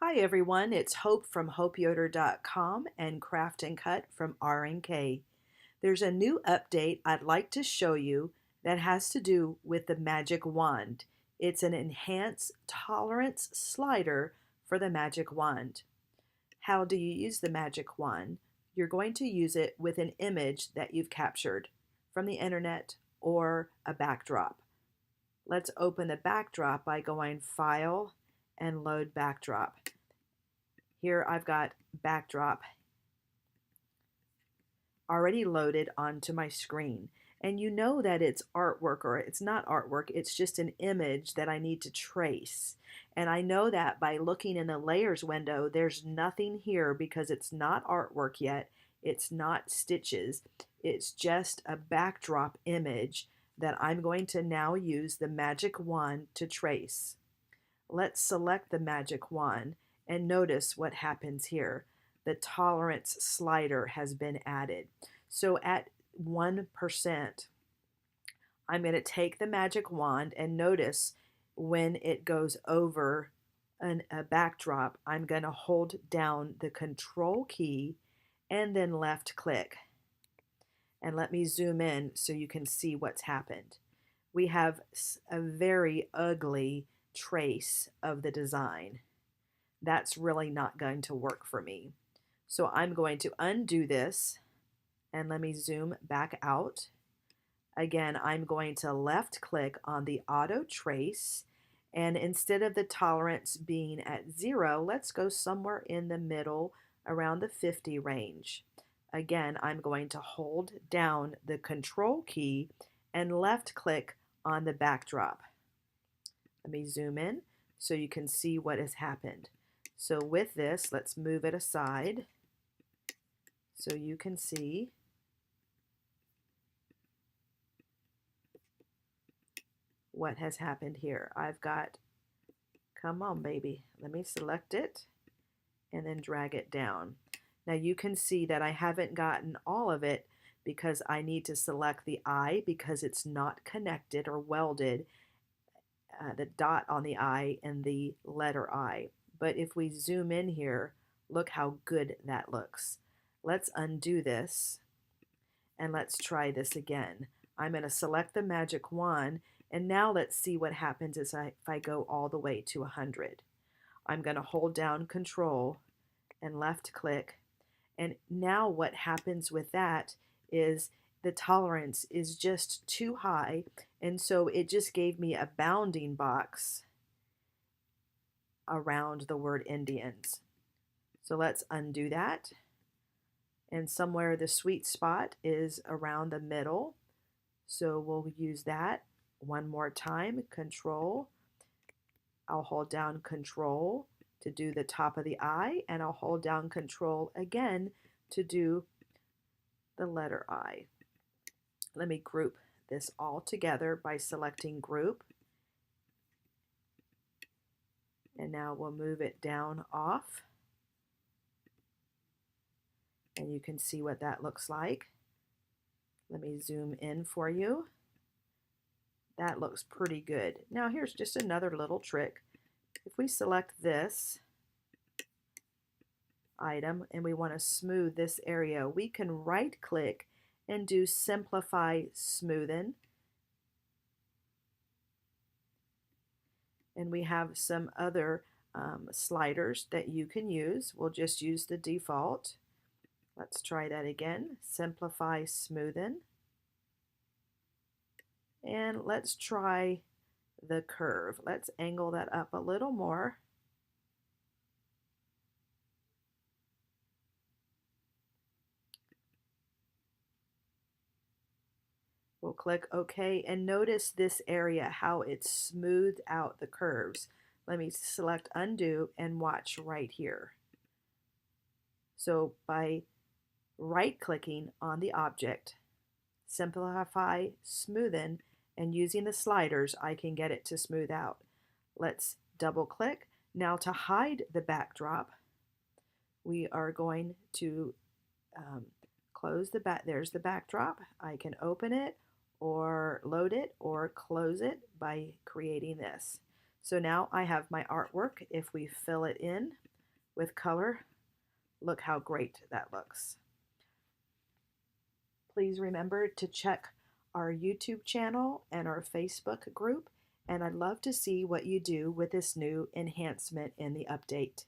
Hi everyone, it's Hope from HopeYoder.com and Craft and Cut from R&K. There's a new update I'd like to show you that has to do with the Magic Wand. It's an enhanced tolerance slider for the Magic Wand. How do you use the Magic Wand? You're going to use it with an image that you've captured from the internet or a backdrop. Let's open the backdrop by going File and Load Backdrop. Here I've got backdrop already loaded onto my screen. And you know that it's artwork, or it's not artwork, it's just an image that I need to trace. And I know that by looking in the layers window, there's nothing here because it's not artwork yet. It's not stitches. It's just a backdrop image that I'm going to now use the Magic Wand to trace. Let's select the Magic Wand and notice what happens here. The tolerance slider has been added. So at 1%, I'm going to take the Magic Wand and notice when it goes over a backdrop, I'm going to hold down the Control key and then left click. And let me zoom in so you can see what's happened. We have a very ugly trace of the design. That's really not going to work for me. So I'm going to undo this and let me zoom back out. Again, I'm going to left click on the auto trace, and instead of the tolerance being at 0, let's go somewhere in the middle around the 50 range. Again, I'm going to hold down the Control key and left click on the backdrop. Let me zoom in so you can see what has happened. So with this, let's move it aside so you can see what has happened here. I've got, come on baby, let me select it and then drag it down. Now you can see that I haven't gotten all of it because I need to select the eye because it's not connected or welded, the dot on the eye and the letter I. But if we zoom in here, look how good that looks. Let's undo this and let's try this again. I'm going to select the Magic Wand, and now let's see what happens if I go all the way to 100. I'm going to hold down Control and left click, and now what happens with that is the tolerance is just too high, and so it just gave me a bounding box around the word Indians. So let's undo that, and somewhere the sweet spot is around the middle, so we'll use that one more time. Control, I'll hold down Control to do the top of the eye, and I'll hold down Control again to do the letter I. Let me group this all together by selecting Group, and now we'll move it down off, and you can see what that looks like. Let me zoom in for you. That looks pretty good. Now here's just another little trick. If we select this item and we want to smooth this area, we can right click and do Simplify Smoothen. And we have some other sliders that you can use. We'll just use the default. Let's try that again. Simplify Smoothen. And let's try the curve. Let's angle that up a little more. We'll click OK, and notice this area, how it's smoothed out the curves. Let me select Undo and watch right here. So by right-clicking on the object, Simplify Smoothen, and using the sliders, I can get it to smooth out. Let's double-click. Now to hide the backdrop, we are going to close the back. There's the backdrop. I can open it or load it or close it by creating this. So now I have my artwork. If we fill it in, with color. Look how great that looks. Please remember to check our YouTube channel and our Facebook group, and I'd love to see what you do with this new enhancement in the update.